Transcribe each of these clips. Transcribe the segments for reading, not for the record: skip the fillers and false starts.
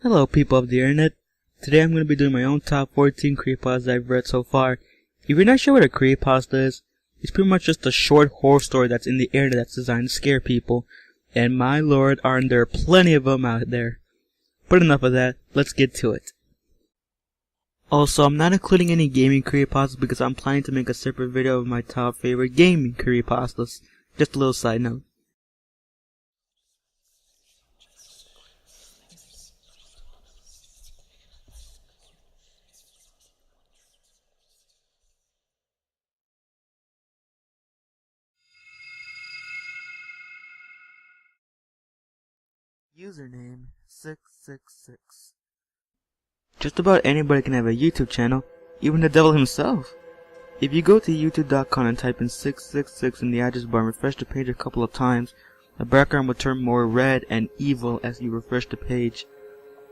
Hello people of the internet. Today I'm going to be doing my own top 14 creepypastas I've read so far. If you're not sure what a creepypasta is, it's pretty much just a short horror story that's in the internet that's designed to scare people. And my lord, aren't there plenty of them out there. But enough of that, let's get to it. Also, I'm not including any gaming creepypastas because I'm planning to make a separate video of my top favorite gaming creepypastas. Just a little side note. Username 666. Just about anybody can have a YouTube channel, even the devil himself. If you go to youtube.com and type in 666 in the address bar and refresh the page a couple of times, the background will turn more red and evil as you refresh the page,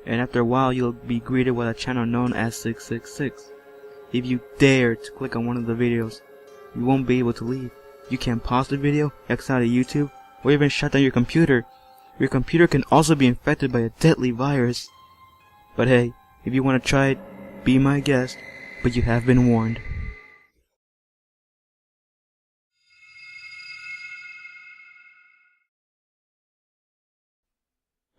and after a while you'll be greeted with a channel known as 666. If you dare to click on one of the videos, you won't be able to leave. You can't pause the video, exit out of YouTube, or even shut down your computer. Your computer can also be infected by a deadly virus. But hey, if you want to try it, be my guest, but you have been warned.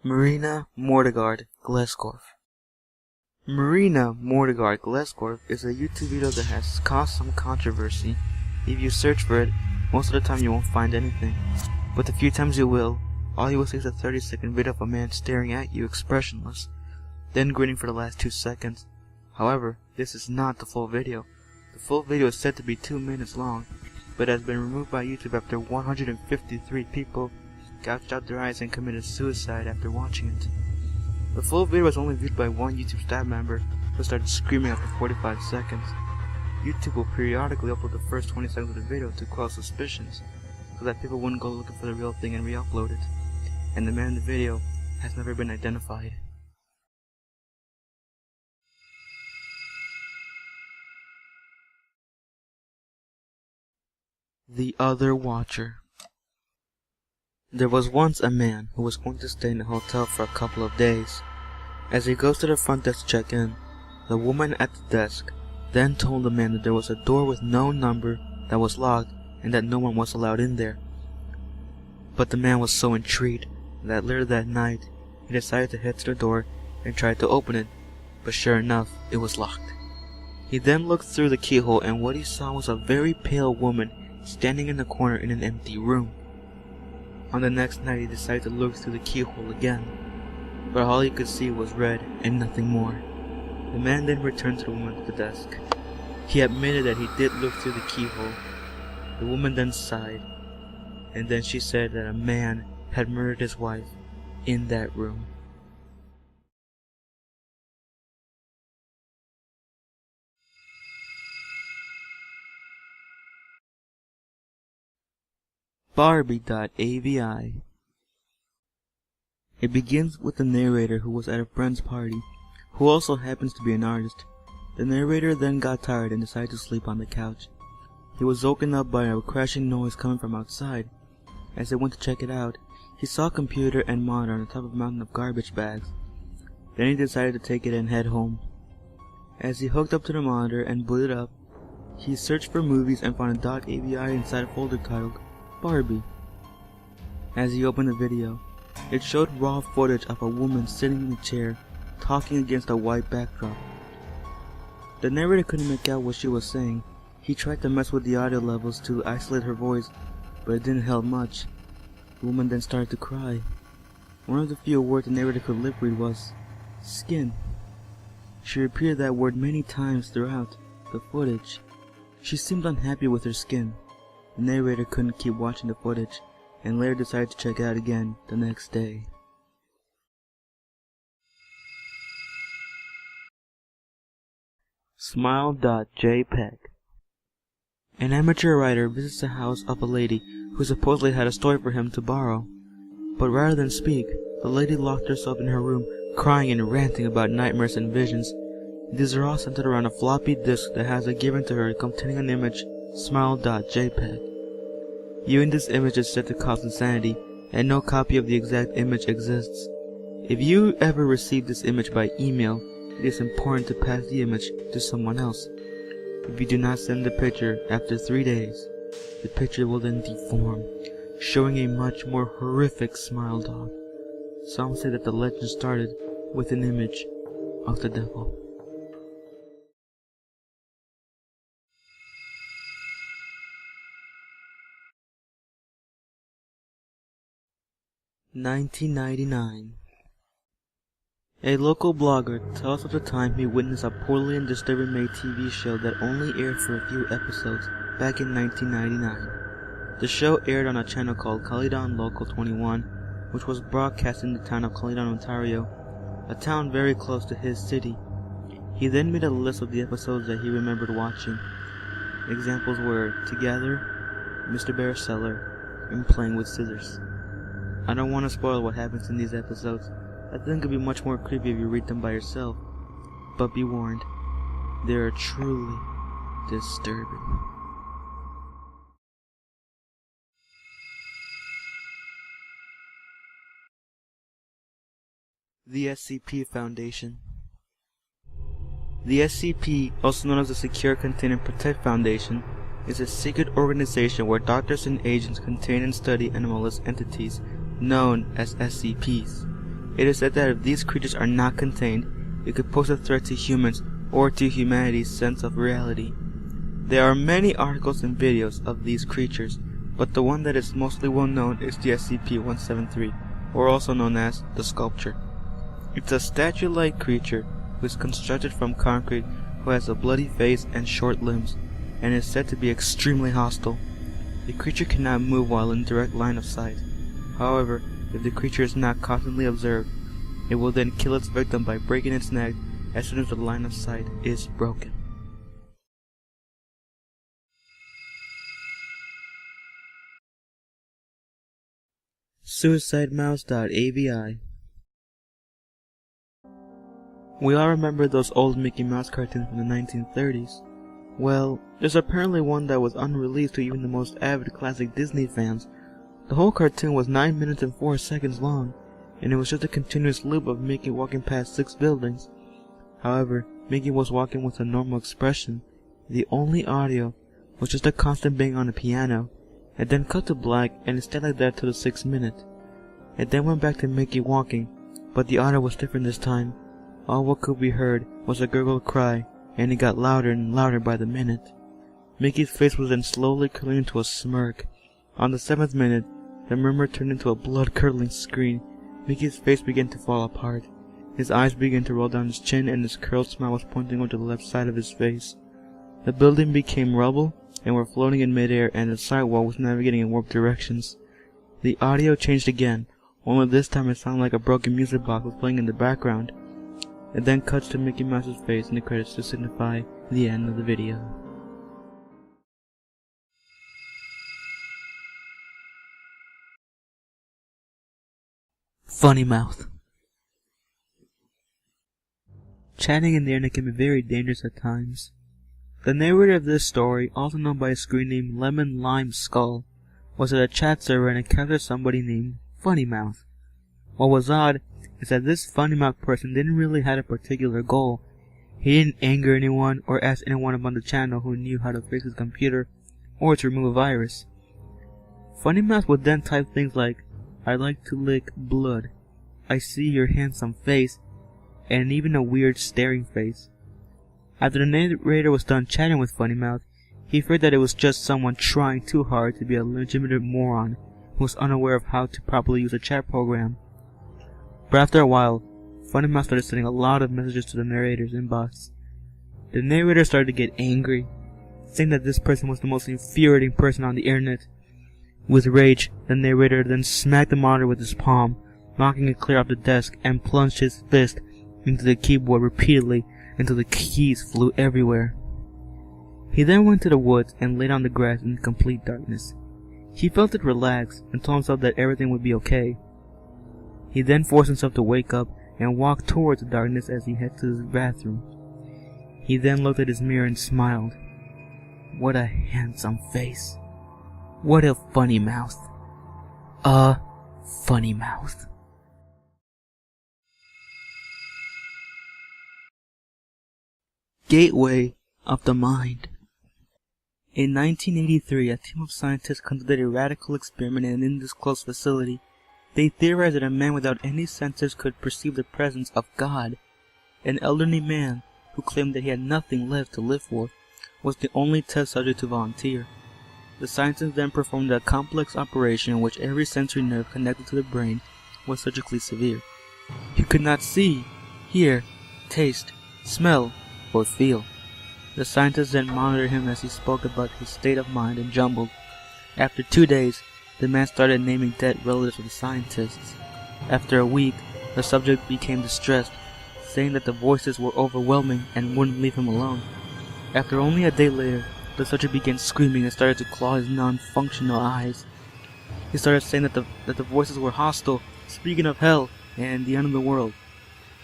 Marina Mordegard Gleskorf. Marina Mordegard Gleskorf is a YouTube video that has caused some controversy. If you search for it, most of the time you won't find anything. But the few times you will, all you will see is a 30-second video of a man staring at you expressionless, then grinning for the last 2 seconds. However, this is not the full video. The full video is said to be 2 minutes long, but has been removed by YouTube after 153 people gouged out their eyes and committed suicide after watching it. The full video was only viewed by one YouTube staff member who started screaming after 45 seconds. YouTube will periodically upload the first 20 seconds of the video to quell suspicions, so that people wouldn't go looking for the real thing and re-upload it. And the man in the video has never been identified. The Other Watcher. There was once a man who was going to stay in a hotel for a couple of days. As he goes to the front desk to check in, the woman at the desk then told the man that there was a door with no number that was locked and that no one was allowed in there. But the man was so intrigued that later that night he decided to head to the door and tried to open it, but sure enough, it was locked. He then looked through the keyhole and what he saw was a very pale woman standing in the corner in an empty room. On the next night he decided to look through the keyhole again, but all he could see was red and nothing more. The man then returned to the woman at the desk. He admitted that he did look through the keyhole. The woman then sighed, and then she said that a man had murdered his wife in that room. Barbie.avi. It begins with the narrator who was at a friend's party, who also happens to be an artist. The narrator then got tired and decided to sleep on the couch. He was woken up by a crashing noise coming from outside. As he went to check it out, he saw a computer and monitor on the top of a mountain of garbage bags. Then he decided to take it and head home. As he hooked up to the monitor and booted up, he searched for movies and found a .avi inside a folder titled Barbie. As he opened the video, it showed raw footage of a woman sitting in a chair, talking against a white backdrop. The narrator couldn't make out what she was saying. He tried to mess with the audio levels to isolate her voice, but it didn't help much. The woman then started to cry. One of the few words the narrator could lip read was skin. She repeated that word many times throughout the footage. She seemed unhappy with her skin. The narrator couldn't keep watching the footage and later decided to check it out again the next day. Smile.jpg. An amateur writer visits the house of a lady who supposedly had a story for him to borrow. But rather than speak, the lady locked herself in her room, crying and ranting about nightmares and visions. These are all centered around a floppy disk that has it given to her containing an image, Smile.jpg. Viewing this image is said to cause insanity, and no copy of the exact image exists. If you ever receive this image by email, it is important to pass the image to someone else. If you do not send the picture after 3 days, the picture will then deform, showing a much more horrific smile dog. Some say that the legend started with an image of the devil. (1999) A local blogger tells of the time he witnessed a poorly and disturbing made TV show that only aired for a few episodes back in 1999. The show aired on a channel called Caledon Local 21, which was broadcast in the town of Caledon, Ontario, a town very close to his city. He then made a list of the episodes that he remembered watching. Examples were Together, Mr. Bear Cellar, and Playing with Scissors. I don't want to spoil what happens in these episodes. I think it'd be much more creepy if you read them by yourself. But be warned, they are truly disturbing. The SCP Foundation. The SCP, also known as the Secure, Contain, and Protect Foundation, is a secret organization where doctors and agents contain and study anomalous entities known as SCPs. It is said that if these creatures are not contained, it could pose a threat to humans or to humanity's sense of reality. There are many articles and videos of these creatures, but the one that is mostly well known is the SCP-173, or also known as the Sculpture. It's a statue-like creature who is constructed from concrete, who has a bloody face and short limbs, and is said to be extremely hostile. The creature cannot move while in direct line of sight. However, if the creature is not constantly observed, it will then kill its victim by breaking its neck as soon as the line of sight is broken. SuicideMouse.avi. We all remember those old Mickey Mouse cartoons from the 1930s. Well, there's apparently one that was unreleased to even the most avid classic Disney fans. The whole cartoon was 9 minutes and 4 seconds long, and it was just a continuous loop of Mickey walking past 6 buildings. However, Mickey was walking with a normal expression. The only audio was just a constant bang on the piano. It then cut to black, and it stayed like that till the 6th minute. It then went back to Mickey walking, but the audio was different this time. All what could be heard was a gurgled cry, and it got louder and louder by the minute. Mickey's face was then slowly curling into a smirk. On the 7th minute, the murmur turned into a blood-curdling scream. Mickey's face began to fall apart. His eyes began to roll down his chin, and his curled smile was pointing onto the left side of his face. The building became rubble, and were floating in midair, and the sidewalk was navigating in warped directions. The audio changed again, only this time it sounded like a broken music box was playing in the background. It then cuts to Mickey Mouse's face in the credits to signify the end of the video. Funny Mouth. Chatting in the internet can be very dangerous at times. The narrator of this story, also known by a screen name Lemon Lime Skull, was at a chat server and encountered somebody named Funny Mouth. What was odd is that this Funny Mouth person didn't really have a particular goal. He didn't anger anyone or ask anyone upon the channel who knew how to fix his computer or to remove a virus. Funny Mouth would then type things like, "I like to lick blood," "I see your handsome face," and even a weird staring face. After the narrator was done chatting with Funny Mouth, he feared that it was just someone trying too hard to be a legitimate moron who was unaware of how to properly use a chat program. But after a while, Funny Mouth started sending a lot of messages to the narrator's inbox. The narrator started to get angry, saying that this person was the most infuriating person on the internet. With rage, the narrator then smacked the monitor with his palm, knocking it clear off the desk, and plunged his fist into the keyboard repeatedly until the keys flew everywhere. He then went to the woods and laid on the grass in complete darkness. He felt it relax and told himself that everything would be okay. He then forced himself to wake up and walk towards the darkness as he headed to his bathroom. He then looked at his mirror and smiled. What a handsome face. What a funny mouth. A funny mouth. gateway of the mind. In 1983, a team of scientists conducted a radical experiment in an undisclosed facility. They theorized that a man without any senses could perceive the presence of God. An elderly man, who claimed that he had nothing left to live for, was the only test subject to volunteer. The scientists then performed a complex operation in which every sensory nerve connected to the brain was surgically severed. He could not see, hear, taste, smell, or feel. The scientists then monitored him as he spoke about his state of mind and jumbled. After 2 days, the man started naming dead relatives of the scientists. After a week, the subject became distressed, saying that the voices were overwhelming and wouldn't leave him alone. After only a day later, the subject began screaming and started to claw his non-functional eyes. He started saying that the voices were hostile, speaking of hell and the end of the world.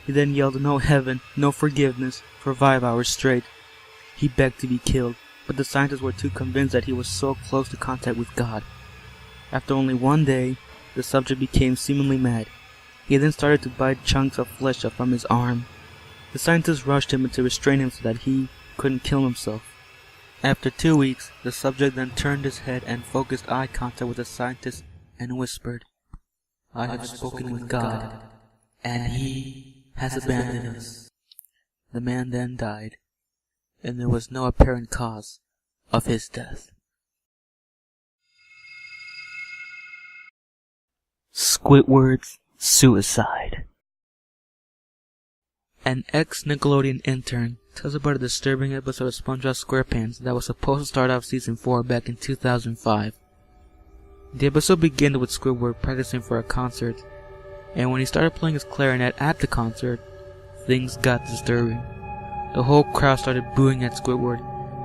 He then yelled no heaven, no forgiveness for 5 hours straight. He begged to be killed, but the scientists were too convinced that he was so close to contact with God. After only 1 day, the subject became seemingly mad. He then started to bite chunks of flesh from his arm. The scientists rushed him to restrain him so that he couldn't kill himself. After 2 weeks, the subject then turned his head and focused eye contact with the scientist and whispered, "I have spoken with God, and He has abandoned us." The man then died, and there was no apparent cause of his death. Squidward's suicide. An ex-Nickelodeon intern tells about a disturbing episode of SpongeBob SquarePants that was supposed to start off season 4 back in 2005. The episode began with Squidward practicing for a concert, and when he started playing his clarinet at the concert, things got disturbing. The whole crowd started booing at Squidward,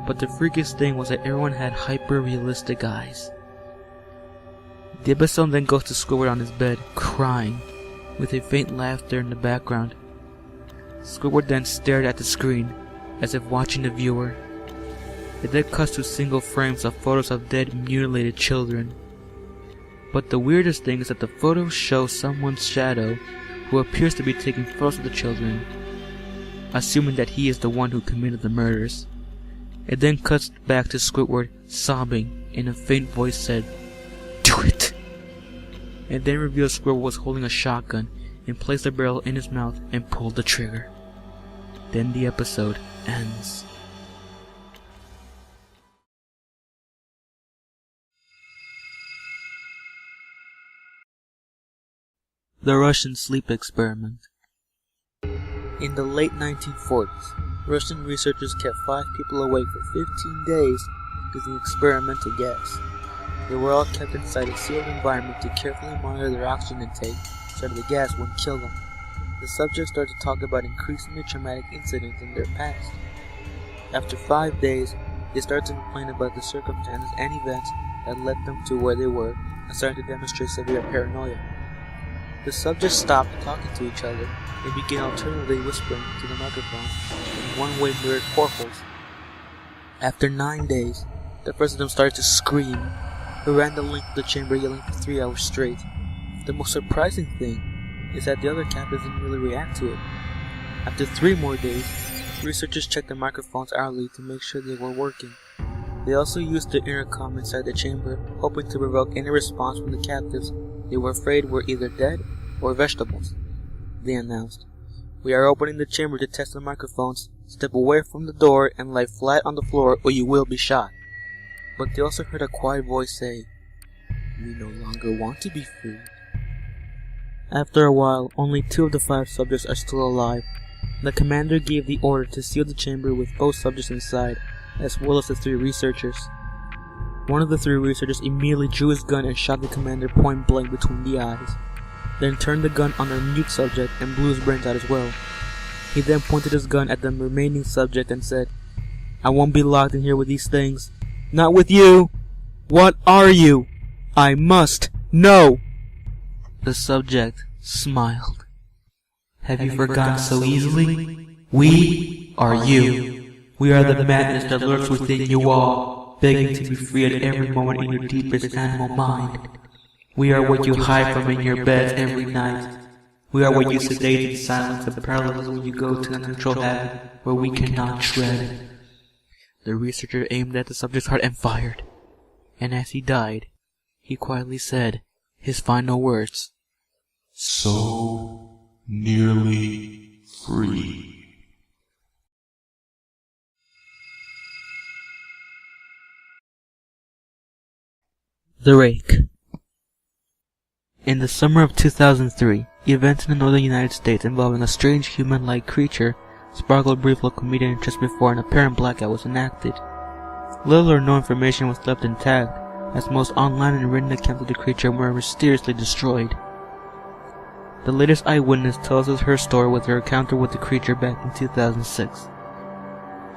but the freakiest thing was that everyone had hyper-realistic eyes. The episode then goes to Squidward on his bed, crying, with a faint laughter in the background. Squidward then stared at the screen, as if watching the viewer. It then cuts to single frames of photos of dead, mutilated children. But the weirdest thing is that the photos show someone's shadow who appears to be taking photos of the children, assuming that he is the one who committed the murders. It then cuts back to Squidward sobbing, and a faint voice said, "Do it!" It then reveals Squidward was holding a shotgun and placed the barrel in his mouth and pulled the trigger. Then the episode ends. The Russian sleep experiment. In the late 1940s, Russian researchers kept 5 people awake for 15 days using experimental gas. They were all kept inside a sealed environment to carefully monitor their oxygen intake so that the gas wouldn't kill them. The subjects started to talk about increasingly traumatic incidents in their past. After 5 days, they started to complain about the circumstances and events that led them to where they were and started to demonstrate severe paranoia. The subjects stopped talking to each other and began alternately whispering to the microphone in one-way mirrored portholes. After 9 days, the first of them started to scream. He ran the length of the chamber yelling for 3 hours straight. The most surprising thing is that the other captives didn't really react to it. After 3 more days, researchers checked the microphones hourly to make sure they were working. They also used the intercom inside the chamber, hoping to provoke any response from the captives they were afraid were either dead or vegetables. They announced, "We are opening the chamber to test the microphones. Step away from the door and lie flat on the floor or you will be shot." But they also heard a quiet voice say, "We no longer want to be free." After a while, only 2 of the 5 subjects are still alive. The commander gave the order to seal the chamber with both subjects inside, as well as the 3 researchers. One of the 3 researchers immediately drew his gun and shot the commander point blank between the eyes, then turned the gun on the mute subject and blew his brains out as well. He then pointed his gun at the remaining subject and said, "I won't be locked in here with these things. Not with you! What are you? I must know!" The subject smiled. "Have you forgotten so easily? We are you. We are the madness that lurks within you all, begging to be free at every moment in your deepest animal mind. We are what you hide from in your beds every night. We are what you sedate in silence and paralyze when you go to an unnatural habit where we cannot tread. The researcher aimed at the subject's heart and fired. And as he died, he quietly said his final words. So nearly free. The Rake. In the summer of 2003, events in the northern United States involving a strange human-like creature sparkled brief local media interest before an apparent blackout was enacted. Little or no information was left intact, as most online and written accounts of the creature were mysteriously destroyed. The latest eyewitness tells us her story with her encounter with the creature back in 2006.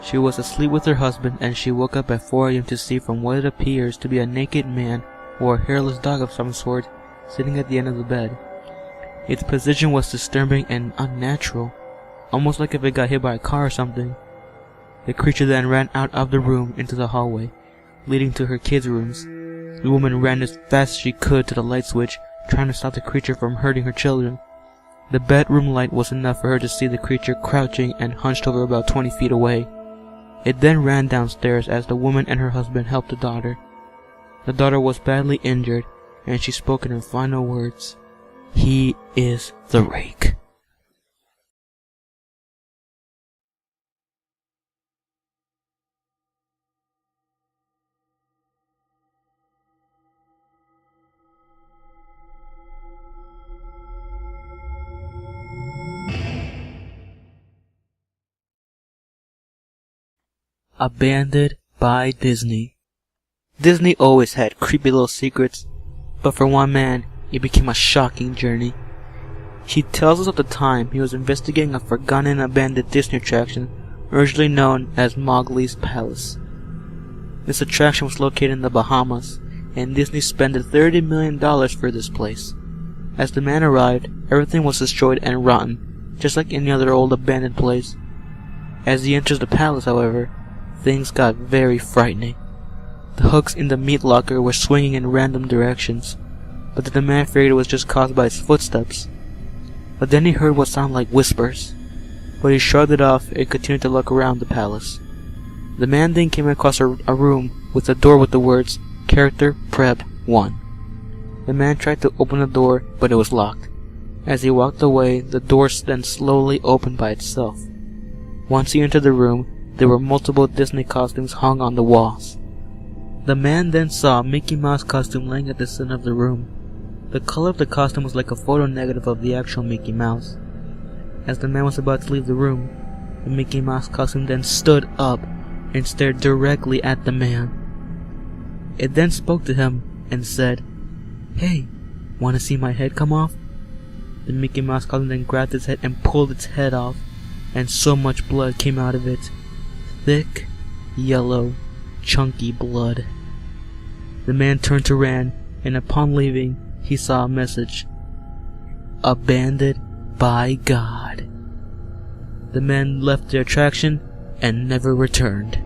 She was asleep with her husband and she woke up at 4 a.m. to see from what it appears to be a naked man or a hairless dog of some sort sitting at the end of the bed. Its position was disturbing and unnatural, almost like if it got hit by a car or something. The creature then ran out of the room into the hallway, leading to her kids' rooms. The woman ran as fast as she could to the light switch, trying to stop the creature from hurting her children. The bedroom light was enough for her to see the creature crouching and hunched over about 20 feet away. It then ran downstairs as the woman and her husband helped the daughter. The daughter was badly injured, and she spoke in her final words, "He is the Rake." Abandoned by Disney. Disney always had creepy little secrets, but for one man, it became a shocking journey. He tells us of the time he was investigating a forgotten and abandoned Disney attraction, originally known as Mowgli's Palace. This attraction was located in the Bahamas, and Disney spent $30 million for this place. As the man arrived, everything was destroyed and rotten, just like any other old abandoned place. As he enters the palace, however, things got very frightening. The hooks in the meat locker were swinging in random directions, but the man figured it was just caused by his footsteps. But then he heard what sounded like whispers, but he shrugged it off and continued to look around the palace. The man then came across a room with a door with the words, "Character Prep 1." The man tried to open the door, but it was locked. As he walked away, the door then slowly opened by itself. Once he entered the room, there were multiple Disney costumes hung on the walls. The man then saw a Mickey Mouse costume laying at the center of the room. The color of the costume was like a photo negative of the actual Mickey Mouse. As the man was about to leave the room, the Mickey Mouse costume then stood up and stared directly at the man. It then spoke to him and said, "Hey, wanna see my head come off?" The Mickey Mouse costume then grabbed its head and pulled its head off, and so much blood came out of it. Thick, yellow, chunky blood. The man turned to ran, and upon leaving, he saw a message. Abandoned by God. The man left the attraction and never returned.